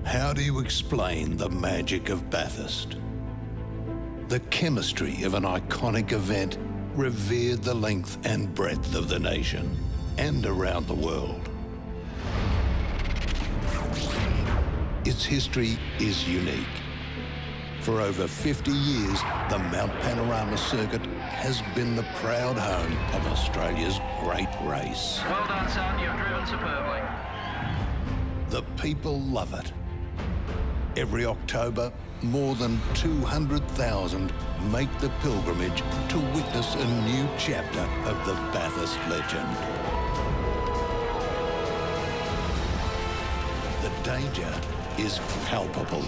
How do you explain the magic of Bathurst? The chemistry of an iconic event revered the length and breadth of the nation and around the world. Its history is unique. For over 50 years, the Mount Panorama Circuit has been the proud home of Australia's great race. Well done, son. You've driven superbly. The people love it. Every October, more than 200,000 make the pilgrimage to witness a new chapter of the Bathurst legend. The danger is palpable.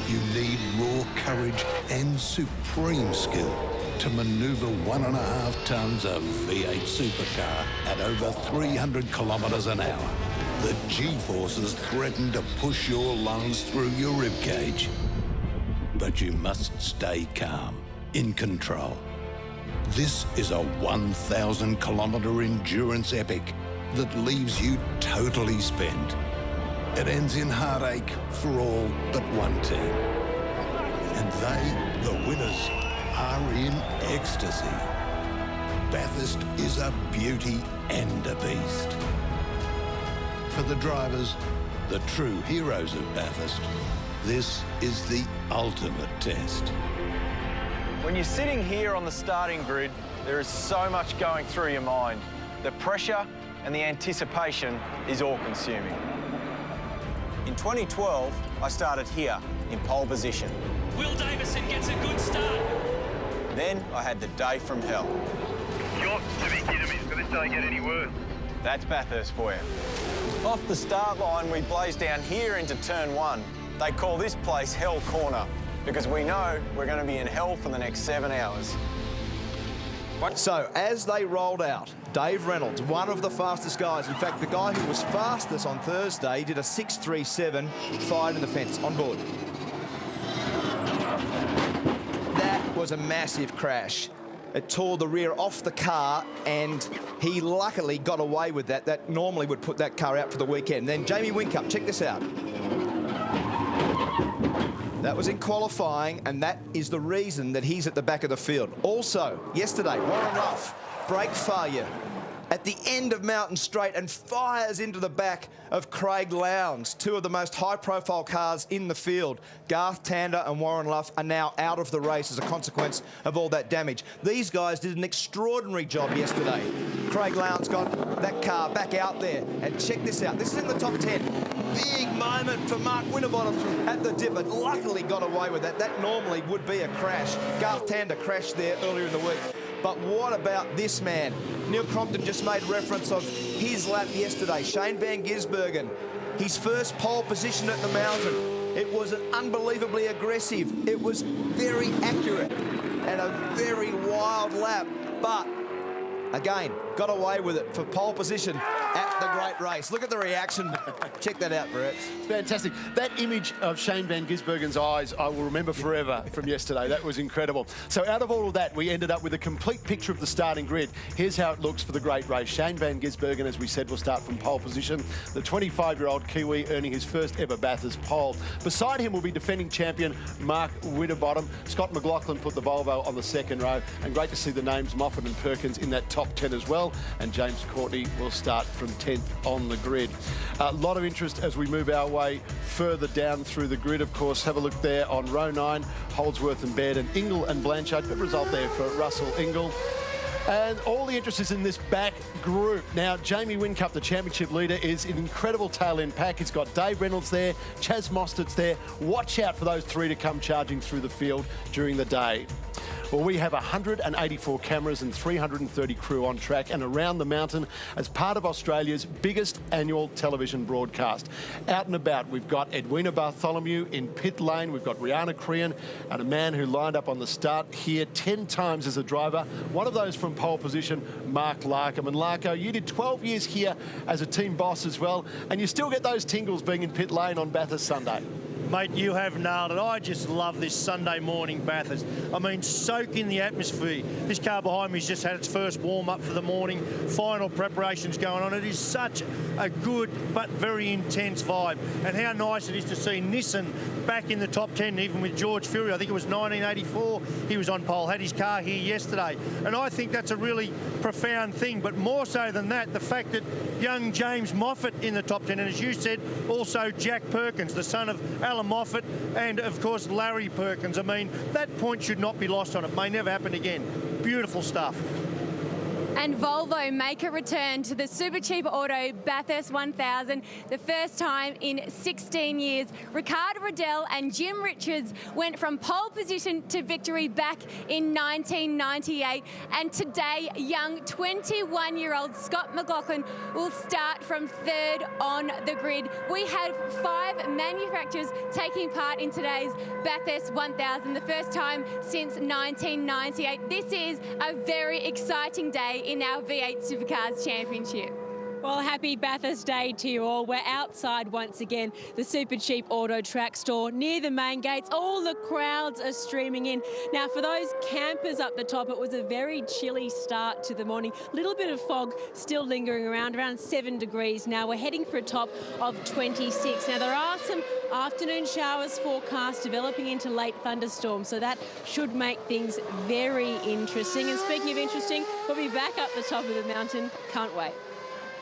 You need raw courage and supreme skill to manoeuvre 1.5 tonnes of V8 supercar at over 300 kilometres an hour. The G-forces threaten to push your lungs through your ribcage. But you must stay calm, in control. This is a 1,000-kilometre endurance epic that leaves you totally spent. It ends in heartache for all but one team. And they, the winners, are in ecstasy. Bathurst is a beauty and a beast. For the drivers, the true heroes of Bathurst, this is the ultimate test. When you're sitting here on the starting grid, there is so much going through your mind. The pressure and the anticipation is all-consuming. In 2012, I started here in pole position. Will Davison gets a good start. Then I had the day from hell. You're to be kidding me. Could this day get any worse? That's Bathurst for you. Off the start line, we blaze down here into turn 1. They call this place Hell Corner because we know we're going to be in hell for the next 7 hours. So, as they rolled out, Dave Reynolds, one of the fastest guys, in fact, the guy who was fastest on Thursday, did a 6.37, fired in the fence, on board. That was a massive crash. It tore the rear off the car, and he luckily got away with that. That normally would put that car out for the weekend. Then Jamie Whincup, check this out. That was in qualifying, and that is the reason that he's at the back of the field. Also, yesterday, Warren Ruff, brake failure at the end of Mountain Straight and fires into the back of Craig Lowndes. Two of the most high-profile cars in the field. Garth, Tander and Warren Ruff are now out of the race as a consequence of all that damage. These guys did an extraordinary job yesterday. Craig Lowndes got that car back out there. And check this out. This is in the top 10. Big moment for Mark Winterbottom at the dip, but luckily got away with that. That normally would be a crash. Garth Tander crashed there earlier in the week. But what about this man? Neil Crompton just made reference of his lap yesterday. Shane Van Gisbergen, his first pole position at the mountain. It was an unbelievably aggressive. It was very accurate and a very wild lap. But again, got away with it for pole position at the great race. Look at the reaction. Check that out, Brett. Fantastic. That image of Shane Van Gisbergen's eyes, I will remember forever from yesterday. That was incredible. So out of all of that, we ended up with a complete picture of the starting grid. Here's how it looks for the great race. Shane Van Gisbergen, as we said, will start from pole position. The 25-year-old Kiwi earning his first ever Bathurst pole. Beside him will be defending champion Mark Winterbottom. Scott McLaughlin put the Volvo on the second row. And great to see the names Moffat and Perkins in that top 10 as well. And James Courtney will start from 10th on the grid. A lot of interest as we move our way further down through the grid. Of course, have a look there on row 9, Holdsworth and Baird and Ingle and Blanchard. Good result there for Russell Ingle. And all the interest is in this back group. Now, Jamie Whincup, the championship leader, is an incredible tail-end pack. He's got Dave Reynolds there, Chaz Mostert's there. Watch out for those three to come charging through the field during the day. Well, we have 184 cameras and 330 crew on track and around the mountain as part of Australia's biggest annual television broadcast. Out and about, we've got Edwina Bartholomew in pit lane. We've got Rihanna Crean and a man who lined up on the start here 10 times as a driver. One of those from pole position, Mark Larkham. And Larko, you did 12 years here as a team boss as well, and you still get those tingles being in pit lane on Bathurst Sunday. Mate, you have nailed it. I just love this Sunday morning Bathurst. I mean, soak in the atmosphere. This car behind me has just had its first warm-up for the morning. Final preparations going on. It is such a good but very intense vibe. And how nice it is to see Nissan back in the top 10, even with George Fury. I think it was 1984. He was on pole, had his car here yesterday. And I think that's a really profound thing. But more so than that, the fact that young James Moffat in the top 10, and as you said, also Jack Perkins, the son of Alan Moffat, and of course Larry Perkins. I mean, that point should not be lost on it. May never happen again. Beautiful stuff. And Volvo make a return to the Supercheap Auto Bathurst 1000, the first time in 16 years. Ricardo Riddell and Jim Richards went from pole position to victory back in 1998. And today, young 21-year-old Scott McLaughlin will start from third on the grid. We have 5 manufacturers taking part in today's Bathurst 1000, the first time since 1998. This is a very exciting day in our V8 Supercars Championship. Well, happy Bathurst Day to you all. We're outside once again, the Supercheap Auto Track store near the main gates. All the crowds are streaming in. Now, for those campers up the top, it was a very chilly start to the morning. Little bit of fog still lingering around 7 degrees. Now, we're heading for a top of 26. Now, there are some afternoon showers forecast developing into late thunderstorms, so that should make things very interesting. And speaking of interesting, we'll be back up the top of the mountain. Can't wait.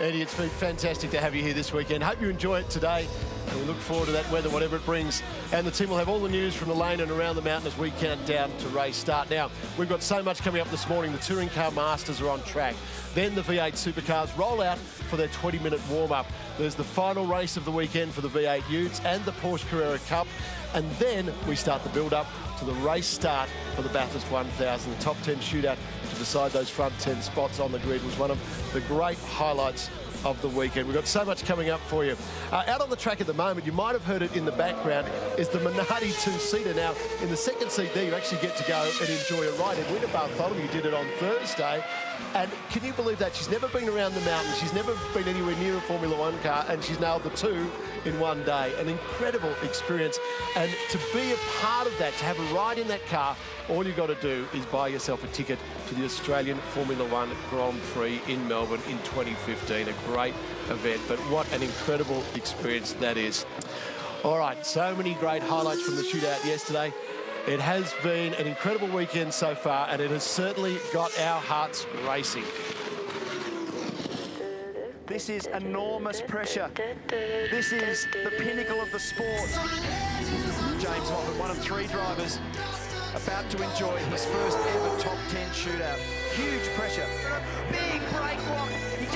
Eddie, it's been fantastic to have you here this weekend. Hope you enjoy it today, and we look forward to that weather, whatever it brings. And the team will have all the news from the lane and around the mountain as we count down to race start. Now, we've got so much coming up this morning. The Touring Car Masters are on track. Then the V8 Supercars roll out for their 20-minute warm-up. There's the final race of the weekend for the V8 Utes and the Porsche Carrera Cup. And then we start the build-up to the race start for the Bathurst 1000. The top 10 shootout to decide those front 10 spots on the grid was one of the great highlights of the weekend. We've got so much coming up for you. Out on the track at the moment, you might have heard it in the background, is the Minardi 2-seater. Now, in the second seat there, you actually get to go and enjoy a ride. And Winterbottom, you did it on Thursday. And can you believe that? She's never been around the mountain. She's never been anywhere near a Formula One car, and she's nailed the 2 in one day. An incredible experience. And to be a part of that, to have a ride in that car, all you've got to do is buy yourself a ticket to the Australian Formula One Grand Prix in Melbourne in 2015. A great event, but what an incredible experience that is. All right, so many great highlights from the shootout yesterday. It has been an incredible weekend so far, and it has certainly got our hearts racing. This is enormous pressure. This is the pinnacle of the sport. James Moffat, one of 3 drivers, about to enjoy his first ever top 10 shootout. Huge pressure. Big brake lock. He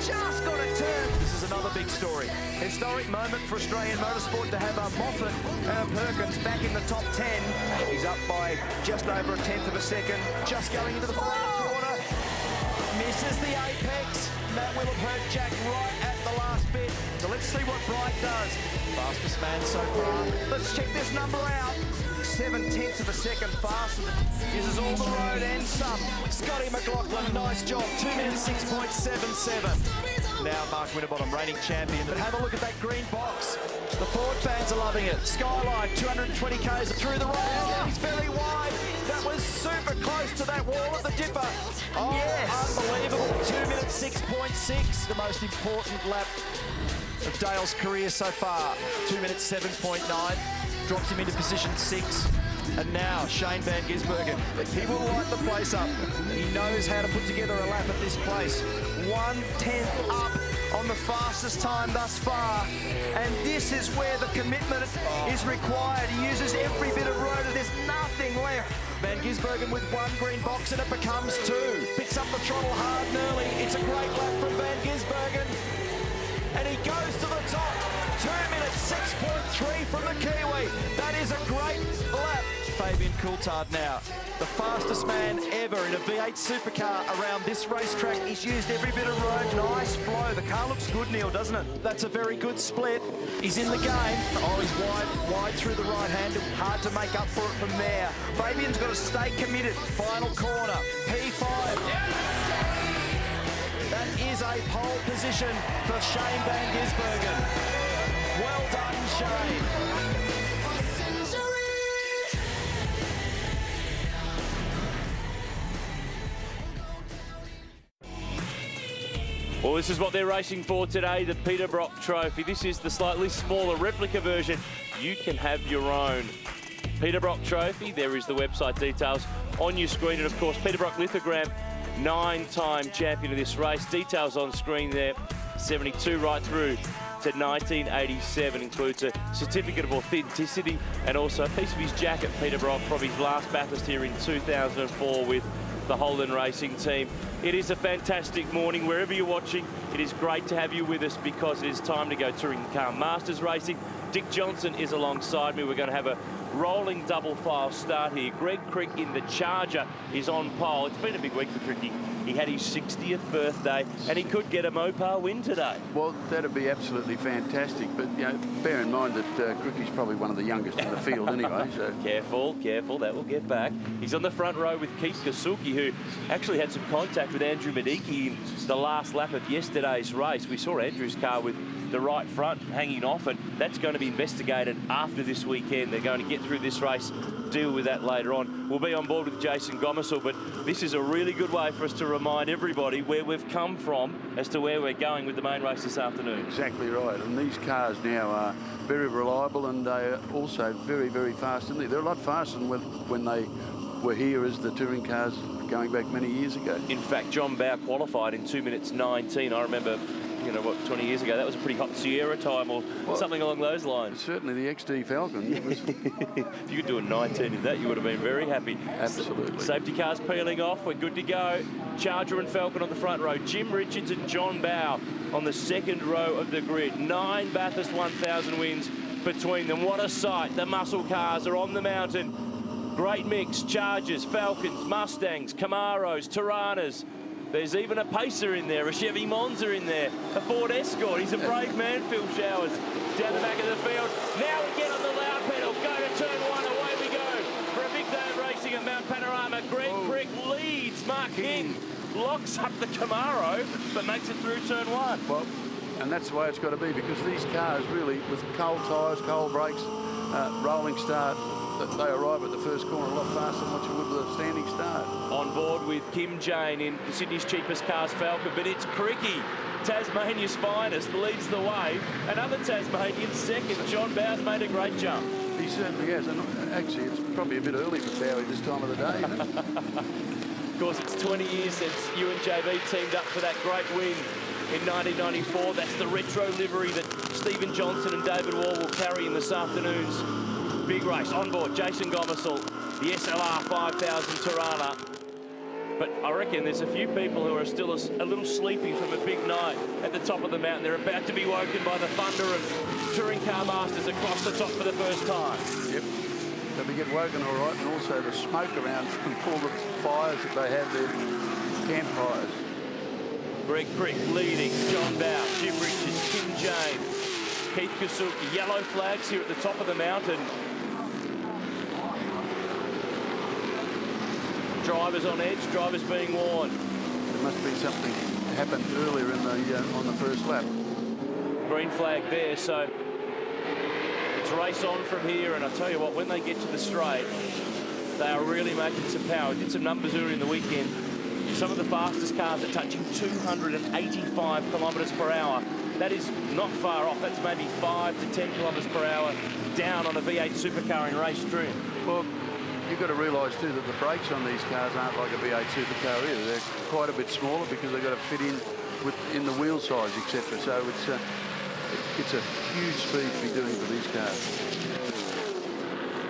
just got a turn. This is another big story. Historic moment for Australian motorsport to have a Moffat and a Perkins back in the top 10. He's up by just over 1/10 of a second. Just going into the final corner. Misses the apex. That will have hurt Jack right at the last bit. So let's see what Bright does. Fastest man so far. Let's check this number out. 7/10 of a second faster. Uses all the road and some. Scotty McLaughlin, nice job. 2 minutes 6.77. Now Mark Winterbottom, reigning champion. But have a look at that green box. The Ford fans are loving it. Skyline, 220 k's through the rail. He's very wide. That was super close to that wall of the dipper. Oh, yes. Unbelievable. 2 minutes 6.6. The most important lap of Dale's career so far. 2 minutes 7.9. Drops him into position 6. And now Shane Van Gisbergen. He will light the place up. He knows how to put together a lap at this place. 1/10 up on the fastest time thus far. And this is where the commitment is required. He uses every bit of road and there's nothing left. Van Gisbergen with 1 green box and it becomes 2. Picks up the throttle hard and early. It's a great lap from Van Gisbergen. And he goes to the top. 2 minutes 6.3 from the Kiwi. That is a great lap. Fabian Coulthard now, the fastest man ever in a V8 supercar around this racetrack. He's used every bit of road. Nice flow. The car looks good, Neil, doesn't it? That's a very good split. He's in the game. Oh, he's wide through the right hand. Hard to make up for it from there. Fabian's got to stay committed. Final corner. P5. That is a pole position for Shane Van Gisbergen. Well done, Shane. Well, this is what they're racing for today, the Peter Brock Trophy. This is the slightly smaller replica version. You can have your own Peter Brock Trophy. There is the website details on your screen. And, of course, Peter Brock lithogram, 9-time champion of this race. Details on screen there, 72 right through to 1987. Includes a certificate of authenticity and also a piece of his jacket, Peter Brock, from his last Bathurst here in 2004 with the Holden Racing team. It is a fantastic morning wherever you're watching. It is great to have you with us because it is time to go Touring Car Masters racing. Dick Johnson is alongside me. We're going to have a rolling double file start here. Greg Crick in the Charger is on pole. It's been a big week for Cricky. He had his 60th birthday and he could get a Mopar win today. Well, that'd be absolutely fantastic, but you know, bear in mind that Cricky's probably one of the youngest in the field anyway. So Careful, that will get back. He's on the front row with Keith Kasuki, who actually had some contact with Andrew Mediki in the last lap of yesterday's race. We saw Andrew's car with the right front hanging off, and that's going to be investigated after this weekend. They're going to get through this race, deal with that later on. We'll be on board with Jason Gomersall, but this is a really good way for us to remind everybody where we've come from as to where we're going with the main race this afternoon. Exactly right, and these cars now are very reliable and they are also very, very fast, aren't they? They're a lot faster than when they were here as the touring cars going back many years ago. In fact, John Bow qualified in 2 minutes 19. I remember, you know, what, 20 years ago, that was a pretty hot Sierra time or something along those lines. Certainly the XD Falcon. If you could do a 19 in that, you would have been very happy. Absolutely. Safety cars peeling off. We're good to go. Charger and Falcon on the front row. Jim Richards and John Bow on the second row of the grid. 9 Bathurst 1000 wins between them. What a sight. The muscle cars are on the mountain. Great mix. Chargers, Falcons, Mustangs, Camaros, Tiranas. There's even a Pacer in there, a Chevy Monza in there, a Ford Escort. He's a brave man, Phil Showers, down the back of the field. Now we get on the loud pedal, go to turn 1, away we go. For a big day of racing at Mount Panorama, Greg Crick leads, Mark King locks up the Camaro, but makes it through turn 1. Well, and that's the way it's got to be, because these cars really, with cold tyres, cold brakes, rolling start, they arrive at the first corner a lot faster than what you would with a standing start. On board with Kim Jane in Sydney's cheapest cars, Falcon, but it's Cricky, Tasmania's finest, leads the way. Another Tasmanian second. John Bow's made a great jump. He certainly has, and actually it's probably a bit early for Bowie this time of the day, isn't it? Of course, it's 20 years since you and JB teamed up for that great win in 1994. That's the retro livery that Stephen Johnson and David Wall will carry in this afternoon's big race. On board, Jason Gomersall, the SLR 5000 Tirana. But I reckon there's a few people who are still a little sleepy from a big night at the top of the mountain. They're about to be woken by the thunder of Touring Car Masters across the top for the first time. Yep. So we get woken all right, and also the smoke around from all the fires that they have there, campfires. Greg Crick leading, John Bow, Jim Richards, Kim Jane, Keith Kasuki. Yellow flags here at the top of the mountain. Drivers on edge, drivers being warned. There must be something happened earlier in the on the first lap. Green flag there, so it's race on from here, and I tell you what, when they get to the straight, they are really making some power. Did some numbers earlier in the weekend. Some of the fastest cars are touching 285 kilometres per hour. That is not far off. That's maybe 5 to 10 kilometres per hour down on a V8 supercar in race trim. Well, you've got to realise too that the brakes on these cars aren't like a V8 supercar either. They're quite a bit smaller because they've got to fit in the wheel size, etc. So it's a huge speed to be doing for these cars.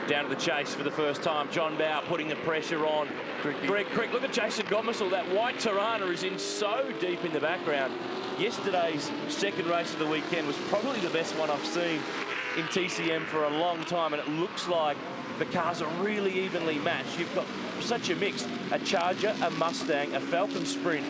Down to the chase for the first time. John Bow putting the pressure on. Greg Crick. Look at Jason Gomersall. That white Tirana is in so deep in the background. Yesterday's second race of the weekend was probably the best one I've seen in TCM for a long time, and it looks like the cars are really evenly matched. You've got such a mix. A Charger, a Mustang, a Falcon Sprint,